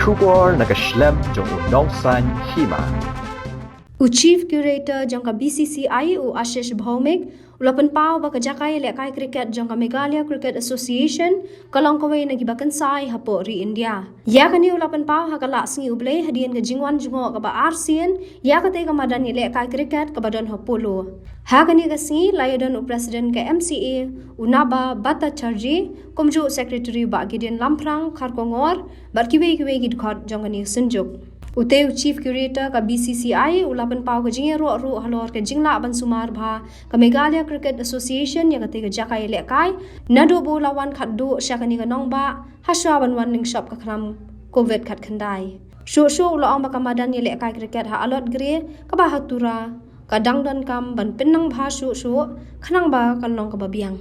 Shubor nakaslem jong udongsan Hima. Chief Curator jangka Bcci Ashish Bhaumik ulapan pau baka Jaka Ïalehkai Kriket jangka Meghalaya Cricket Association kalong Kawei nagi Kynsai hapo ri India. Ya kani ulapan pau hakala singi ublay hadian ke jingwan jungo ka ba ASEAN ya kate ka madan Ïalehkai Kriket ka badan ha Polo. Ha kani ka singi layadon President ke MCA Unaba Bcci komju Secretary ba Gideon Lamprang kharkongor bar kiwe gidkhot jangka ni sunjuk. Uteu Chief Curator ka Bcci ulapan pau ka jingya ro halor ka jingla ban sumar bha ka Meghalaya Cricket Association ya kate ka Jaka Ïalehkai nado bo lawan khatdu syakani ka nongba haswa ban wan ling shop ka khram COVID khat khandai sho ula ong ba ka madan Ïalehkai Cricket ha alot gre ka ba hatura ka dangdon kam ban pinnang bha sho khanang ba kalong ka babiang.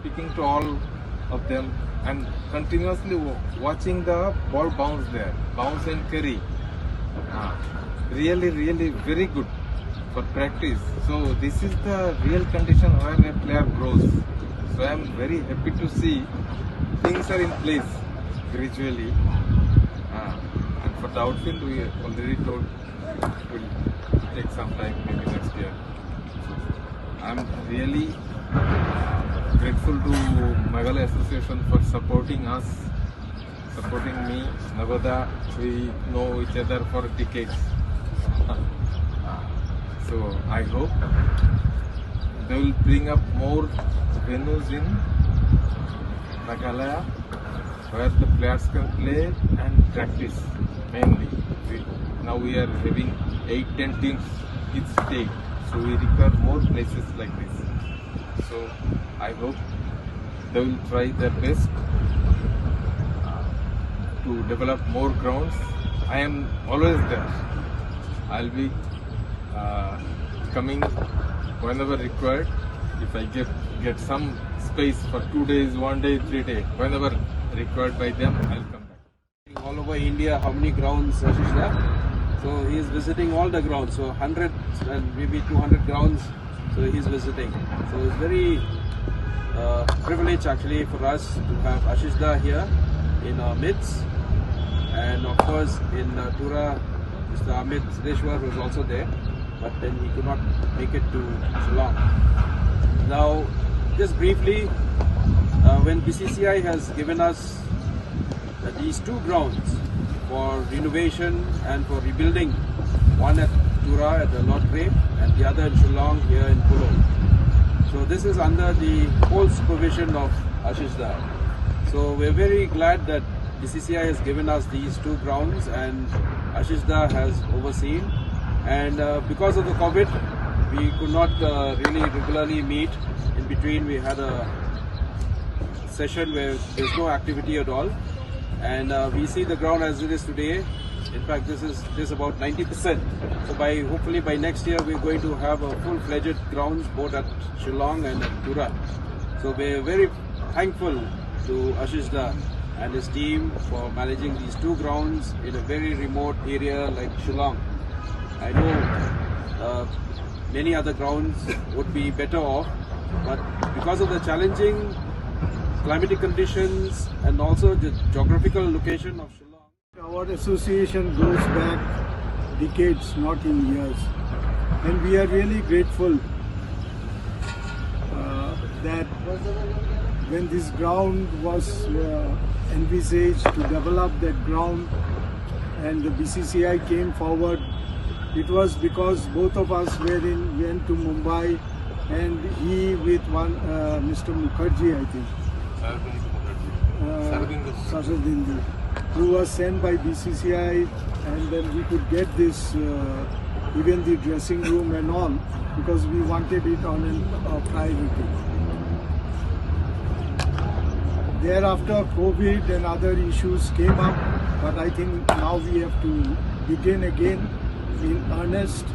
Speaking to all of them and continuously watching the ball bounce and carry. Really very good for practice. So this is the real condition where a player grows. So I am very happy to see things are in place gradually. And for the outfield we already told it will take some time, maybe next year. I am really grateful to Meghalaya Association for supporting us, supporting me, Navoda. We know each other for decades. So I hope they will bring up more venues in Meghalaya where the players can play and practice mainly. Now we are having 8-10 teams each state, so we require more places like this. So I hope they will try their best to develop more grounds. I am always there. I'll be coming whenever required. If I get some space for 2 days, 1 day, 3 days, whenever required by them, I'll come back. All over India, how many grounds Ashish there? So he is visiting all the grounds. So 100 and maybe 200 grounds. So he's visiting. So it's very privilege actually for us to have Ashish here in our midst. And of course, because in Tura, Mr. Amit Sideshwar was also there, but then he could not make it to Shillong. Now, just briefly, when BCCI has given us these two grounds for renovation and for rebuilding, one at Tura at the Ïalehkai and the other in Shillong here in Polo. So this is under the whole supervision of Ashish Da. So we're very glad that BCCI has given us these two grounds and Ashish Da has overseen. And because of the COVID, we could not really regularly meet. In between, we had a session where there's no activity at all. And we see the ground as it is today. In fact, this is about 90%. So hopefully by next year, we're going to have a full-fledged grounds both at Shillong and at Tura. So we're very thankful to Ashish Da and his team for managing these two grounds in a very remote area like Shillong. I know many other grounds would be better off, but because of the challenging climatic conditions and also the geographical location of Shillong. Our association goes back decades, not in years, and we are really grateful that when this ground was envisaged to develop that ground and the BCCI came forward, it was because both of us went to Mumbai, and he with one Mr. Mukherjee, I think, Sarabindu, who was sent by BCCI, and then we could get this, even the dressing room and all, because we wanted it on a priority. Thereafter, COVID and other issues came up, but I think now we have to begin again in earnest.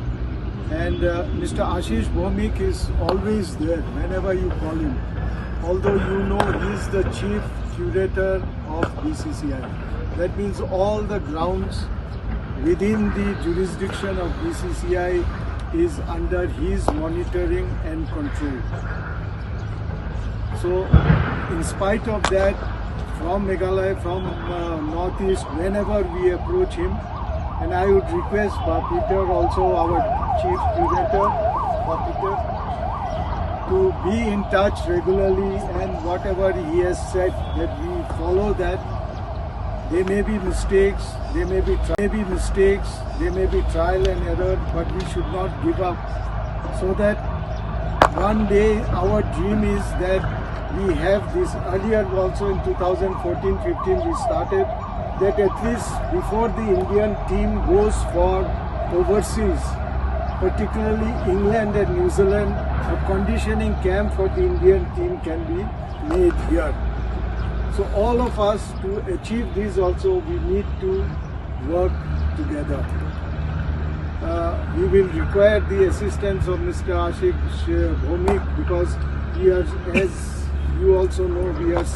And Mr. Ashish Bhomik is always there whenever you call him. Although you know he is the chief curator of BCCI. That means all the grounds within the jurisdiction of BCCI is under his monitoring and control. So, in spite of that, from Meghalaya, from Northeast, whenever we approach him, and I would request Peter, also our chief curator, Peter, to be in touch regularly, and whatever he has said, that we follow that. There may be mistakes, there may be trial and error, but we should not give up. So that one day our dream is that we have this. Earlier also in 2014-15 we started that at least before the Indian team goes for overseas, particularly England and New Zealand, a conditioning camp for the Indian team can be made here. So all of us, to achieve this also, we need to work together. We will require the assistance of Mr. Ashish Bhomik, because we are, as you also know, we are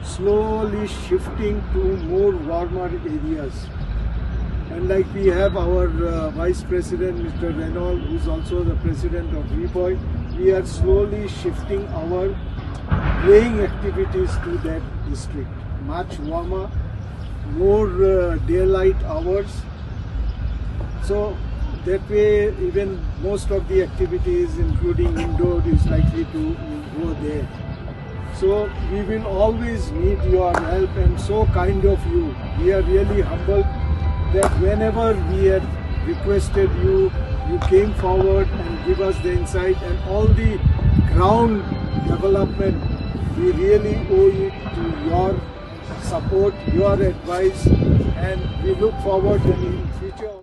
slowly shifting to more warmer areas. And like we have our Vice President, Mr. Renault, who is also the President of VBOY, we are slowly shifting our playing activities to that district. Much warmer, more daylight hours. So that way even most of the activities, including indoor, is likely to go there. So we will always need your help, and so kind of you. We are really humbled that whenever we had requested you, you came forward and give us the insight, and all the ground development, we really owe it to your support, your advice, and we look forward in future.